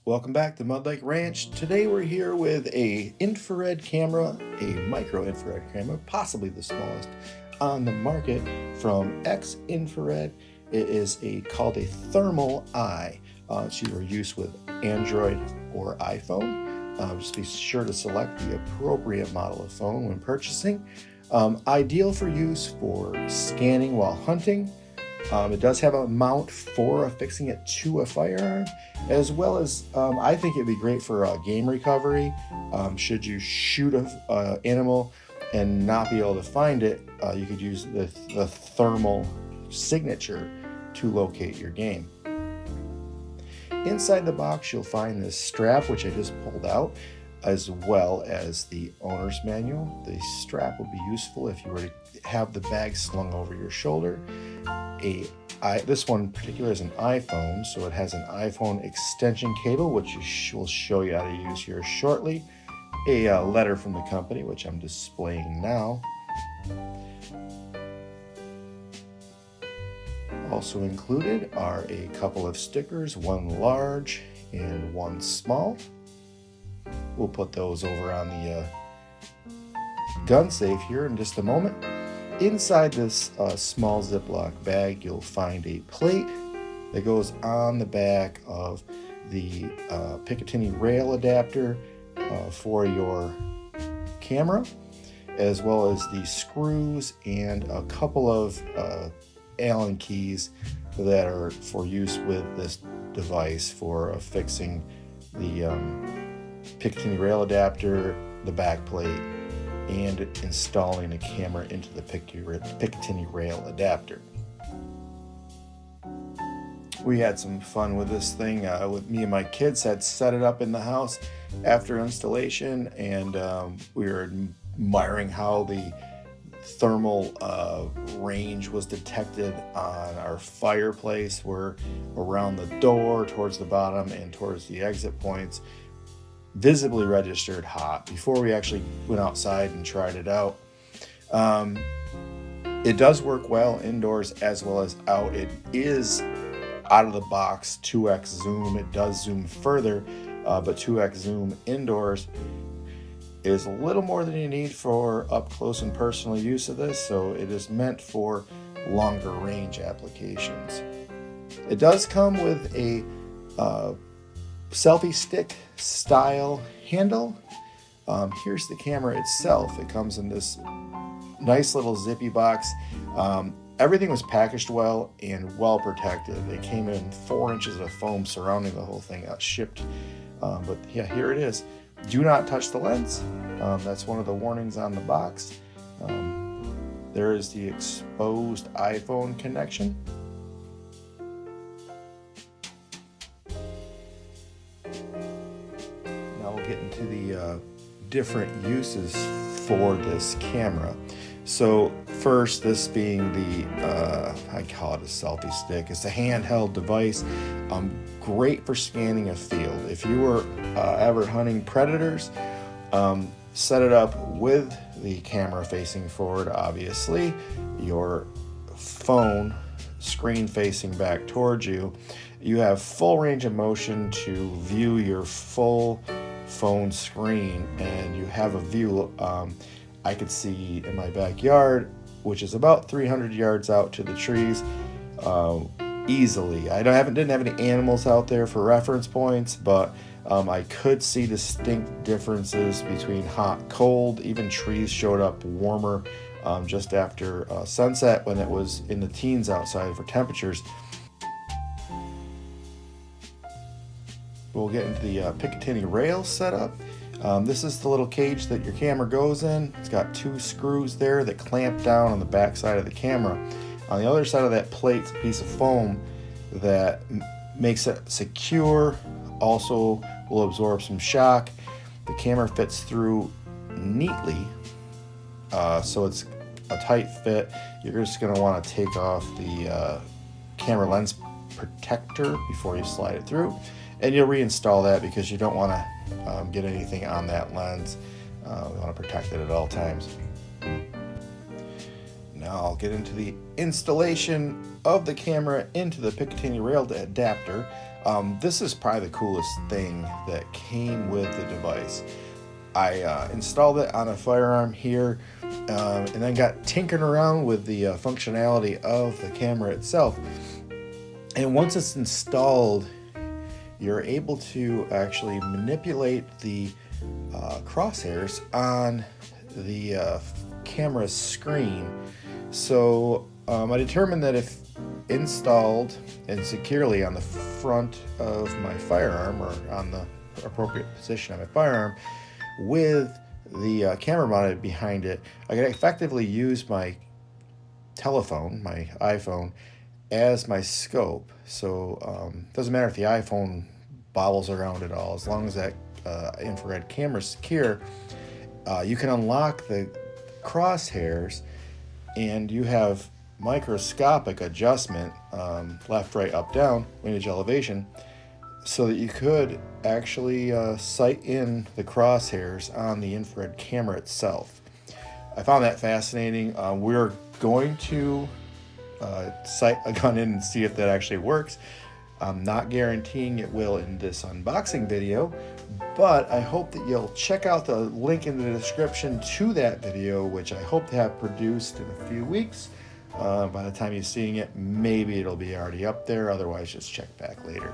Welcome back to Mud Lake Ranch. Today we're here with a infrared camera, a micro infrared camera, possibly the smallest on the market from Xinfrared. It is called a thermal eye. It's either used with Android or iPhone. Just be sure to select the appropriate model of phone when purchasing. Ideal for use for scanning while hunting. It does have a mount for affixing it to a firearm, as well as I think it'd be great for game recovery. Should you shoot an animal and not be able to find it, you could use the thermal signature to locate your game. Inside the box, you'll find this strap, which I just pulled out, as well as the owner's manual. The strap will be useful if you were to have the bag slung over your shoulder. This one in particular is an iPhone, so it has an iPhone extension cable, which will show you how to use here shortly. A letter from the company, which I'm displaying now. Also included are a couple of stickers, one large and one small. We'll put those over on the gun safe here in just a moment. Inside this small Ziploc bag, you'll find a plate that goes on the back of the Picatinny rail adapter for your camera, as well as the screws and a couple of Allen keys that are for use with this device for affixing the Picatinny rail adapter, the back plate, and installing a camera into the Picatinny rail adapter. We had some fun with this thing. With me and my kids had set it up in the house after installation, and we were admiring how the thermal range was detected on our fireplace. We're around the door, towards the bottom, and towards the exit points, visibly registered hot before we actually went outside and tried it out. It does work well indoors as well as out. It is out of the box 2x zoom. It does zoom further, but 2x zoom indoors is a little more than you need for up close and personal use of this, so it is meant for longer range applications. It does come with a selfie stick style handle. Here's the camera itself. It comes in this nice little zippy box. Everything was packaged well and well protected. It came in 4 inches of foam surrounding the whole thing, shipped. But yeah, here it is. Do not touch the lens. That's one of the warnings on the box. There is the exposed iPhone connection. Now we'll get into the different uses for this camera. So first, this being the, I call it a selfie stick. It's a handheld device, great for scanning a field. If you were ever hunting predators, set it up with the camera facing forward, obviously, your phone screen facing back towards you. You have full range of motion to view your full phone screen, and you have a view. I could see in my backyard, which is about 300 yards out to the trees, easily. I didn't have any animals out there for reference points, but I could see distinct differences between hot, cold. Even trees showed up warmer just after sunset when it was in the teens outside for temperatures. We'll get into the Picatinny rail setup. This is the little cage that your camera goes in. It's got 2 screws there that clamp down on the back side of the camera. On the other side of that plate's a piece of foam that makes it secure, also will absorb some shock. The camera fits through neatly, so it's a tight fit. You're just going to want to take off the camera lens protector before you slide it through, and you'll reinstall that because you don't want to get anything on that lens. You want to protect it at all times. Now I'll get into the installation of the camera into the Picatinny rail adapter. This is probably the coolest thing that came with the device. I installed it on a firearm here, and then got tinkering around with the functionality of the camera itself. And once it's installed, you're able to actually manipulate the crosshairs on the camera screen. So I determined that if installed and securely on the front of my firearm, or on the appropriate position on my firearm, with the camera mounted behind it, I can effectively use my telephone, my iPhone, as my scope. So it doesn't matter if the iPhone bobbles around at all, as long as that infrared camera is secure. You can unlock the crosshairs, and you have microscopic adjustment, left, right, up, down, windage, elevation, so that you could actually sight in the crosshairs on the infrared camera itself. I found that fascinating. We're going to sight a gun in and see if that actually works. I'm not guaranteeing it will in this unboxing video, but I hope that you'll check out the link in the description to that video, which I hope to have produced in a few weeks. By the time you're seeing it, maybe it'll be already up there. Otherwise, just check back later.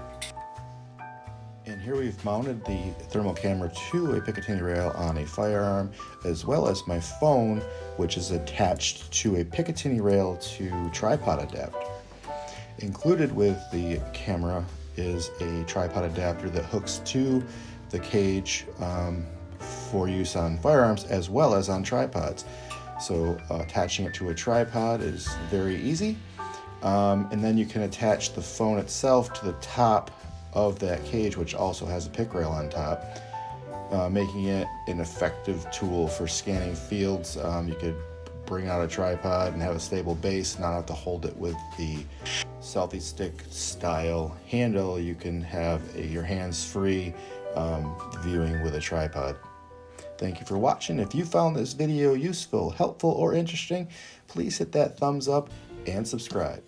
And here we've mounted the thermal camera to a Picatinny rail on a firearm, as well as my phone, which is attached to a Picatinny rail to tripod adapter. Included with the camera is a tripod adapter that hooks to the cage for use on firearms as well as on tripods. So attaching it to a tripod is very easy. And then you can attach the phone itself to the top of that cage, which also has a pick rail on top, making it an effective tool for scanning fields. You could bring out a tripod and have a stable base, not have to hold it with the selfie stick style handle. You can have your hands free viewing with a tripod. Thank you for watching. If you found this video useful, helpful, or interesting, please hit that thumbs up and subscribe.